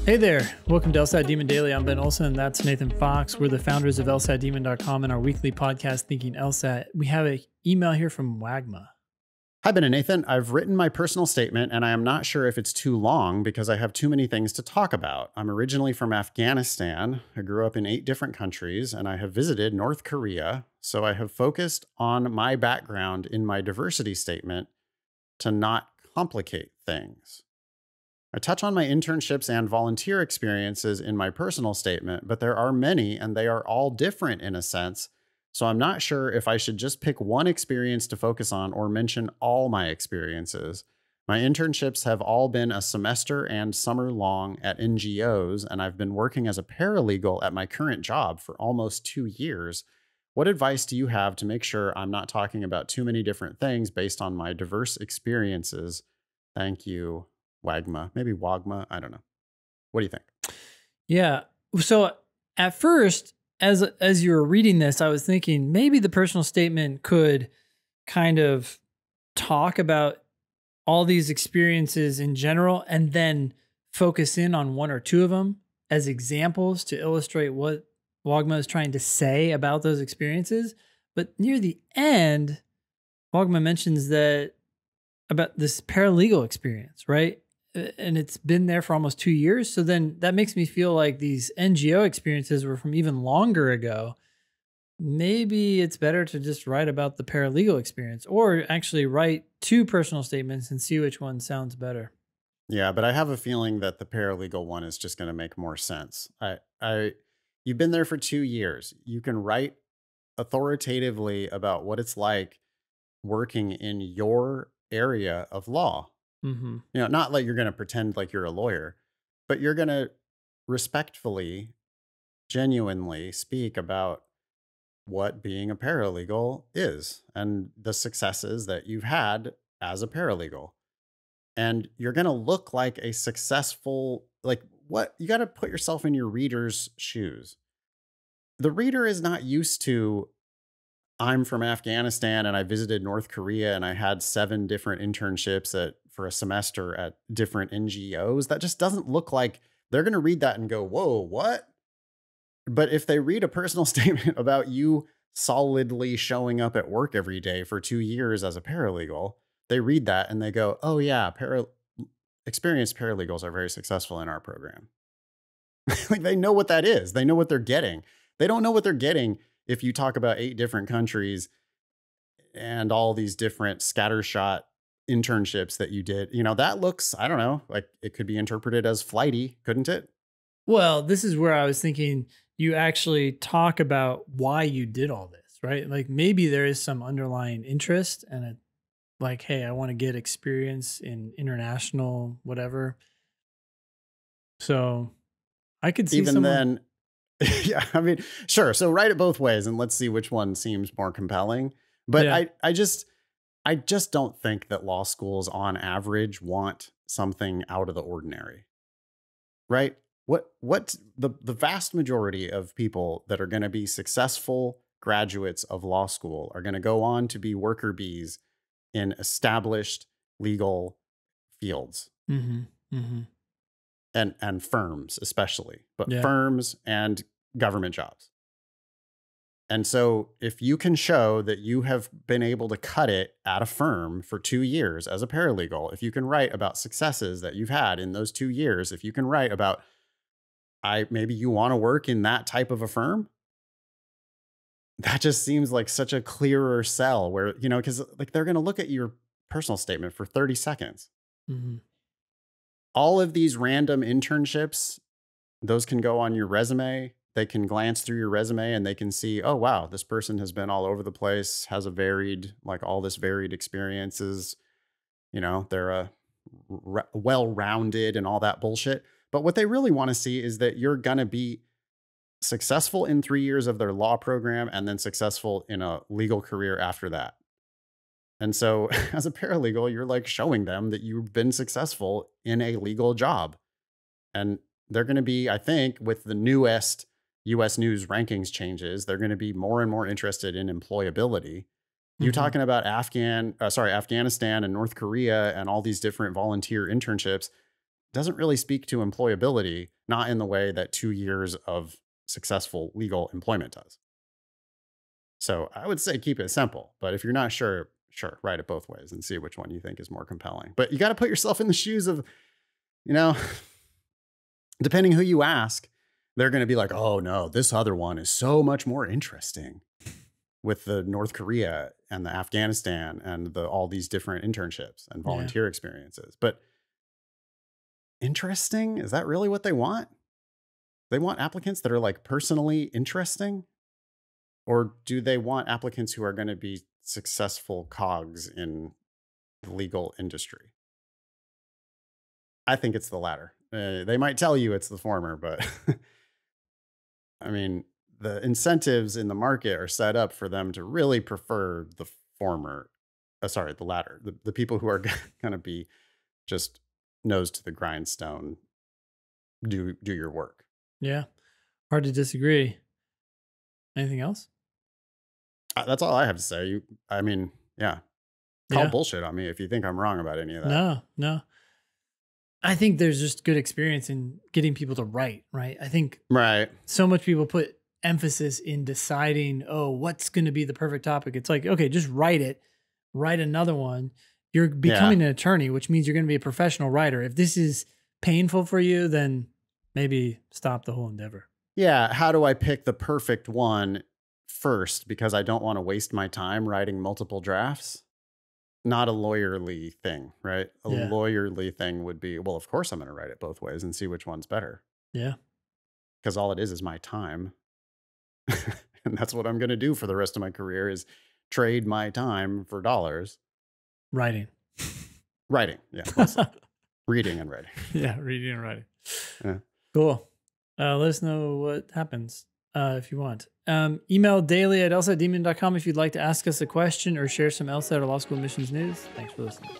Hey there, welcome to LSAT Demon Daily. I'm Ben Olson, that's Nathan Fox. We're the founders of LSATdemon.com and our weekly podcast, Thinking LSAT. We have an email here from Wagma. Hi, Ben and Nathan. I've written my personal statement, and I am not sure if it's too long because I have too many things to talk about. I'm originally from Afghanistan. I grew up in 8 different countries, and I have visited North Korea. So I have focused on my background in my diversity statement to not complicate things. I touch on my internships and volunteer experiences in my personal statement, but there are many, and they are all different in a sense. So I'm not sure if I should just pick one experience to focus on or mention all my experiences. My internships have all been a semester and summer long at NGOs, and I've been working as a paralegal at my current job for almost 2 years. What advice do you have to make sure I'm not talking about too many different things based on my diverse experiences? Thank you, Wagma. Maybe Wagma. I don't know. What do you think? Yeah. So at first, as you were reading this, I was thinking maybe the personal statement could kind of talk about all these experiences in general and then focus in on one or two of them as examples to illustrate what Wagma is trying to say about those experiences. But near the end, Wagma mentions that about this paralegal experience, right? And it's been there for almost 2 years. So then that makes me feel like these NGO experiences were from even longer ago. Maybe it's better to just write about the paralegal experience or actually write 2 personal statements and see which one sounds better. Yeah, but I have a feeling that the paralegal one is just going to make more sense. You've been there for 2 years. You can write authoritatively about what it's like working in your area of law. Mm-hmm. You know, not like you're going to pretend like you're a lawyer, but you're going to respectfully, genuinely speak about what being a paralegal is and the successes that you've had as a paralegal. And you're going to look like a successful, like what you got to put yourself in your reader's shoes. The reader is not used to, I'm from Afghanistan and I visited North Korea and I had 7 different internships for a semester at different NGOs. That just doesn't look like they're going to read that and go, whoa, what? But if they read a personal statement about you solidly showing up at work every day for 2 years as a paralegal, they read that and they go, oh yeah, experienced paralegals are very successful in our program. Like they know what that is. They know what they're getting. They don't know what they're getting if you talk about 8 different countries and all these different scattershot internships that you did. You know, that looks, I don't know, like it could be interpreted as flighty, couldn't it? Well, this is where I was thinking you actually talk about why you did all this, right? Like maybe there is some underlying interest and it like, hey, I want to get experience in international, whatever. So I could see even then, yeah, I mean, sure. So write it both ways and let's see which one seems more compelling. But yeah. I just don't think that law schools on average want something out of the ordinary, right? What the vast majority of people that are going to be successful graduates of law school are going to go on to be worker bees in established legal fields. Mm-hmm. Mm-hmm. And firms especially, but Yeah. firms and government jobs. And so if you can show that you have been able to cut it at a firm for 2 years as a paralegal, if you can write about successes that you've had in those 2 years, if you can write about, maybe you want to work in that type of a firm, that just seems like such a clearer sell where, you know, because like they're going to look at your personal statement for 30 seconds. Mm-hmm. All of these random internships, those can go on your resume. They can glance through your resume and they can see, oh, wow, this person has been all over the place, has a varied, like all this varied experiences. You know, they're well-rounded and all that bullshit. But what they really want to see is that you're going to be successful in 3 years of their law program and then successful in a legal career after that. And so as a paralegal, you're like showing them that you've been successful in a legal job. And they're going to be, I think, with the newest US News rankings changes, they're going to be more and more interested in employability. You talking about Afghanistan and North Korea and all these different volunteer internships. doesn't really speak to employability, not in the way that 2 years of successful legal employment does. So I would say keep it simple. But if you're not sure, write it both ways and see which one you think is more compelling. But you got to put yourself in the shoes of, depending who you ask, they're going to be like, oh no, this other one is so much more interesting with the North Korea and the Afghanistan and all these different internships and volunteer experiences. But interesting, is that really what they want? They want applicants that are like personally interesting? Or do they want applicants who are going to be successful cogs in the legal industry? I think it's the latter. They might tell you it's the former, but I mean, the incentives in the market are set up for them to really prefer the former, the latter, the people who are going to be just nose to the grindstone, do your work. Yeah. Hard to disagree. Anything else? That's all I have to say. Call bullshit on me if you think I'm wrong about any of that. No. I think there's just good experience in getting people to write, right? I think so much people put emphasis in deciding, what's going to be the perfect topic. It's like, okay, just write it, write another one. You're becoming an attorney, which means you're going to be a professional writer. If this is painful for you, then maybe stop the whole endeavor. Yeah. How do I pick the perfect one first? Because I don't want to waste my time writing multiple drafts. Not a lawyerly thing, right? A lawyerly thing would be, well, of course I'm going to write it both ways and see which one's better. Yeah. Because all it is my time. And that's what I'm going to do for the rest of my career is trade my time for dollars. Writing. Yeah. Reading and writing. Yeah. Reading and writing. Yeah. Cool. Let us know what happens if you want. Email daily@lsatdemon.com if you'd like to ask us a question or share some LSAT or law school admissions news. Thanks for listening.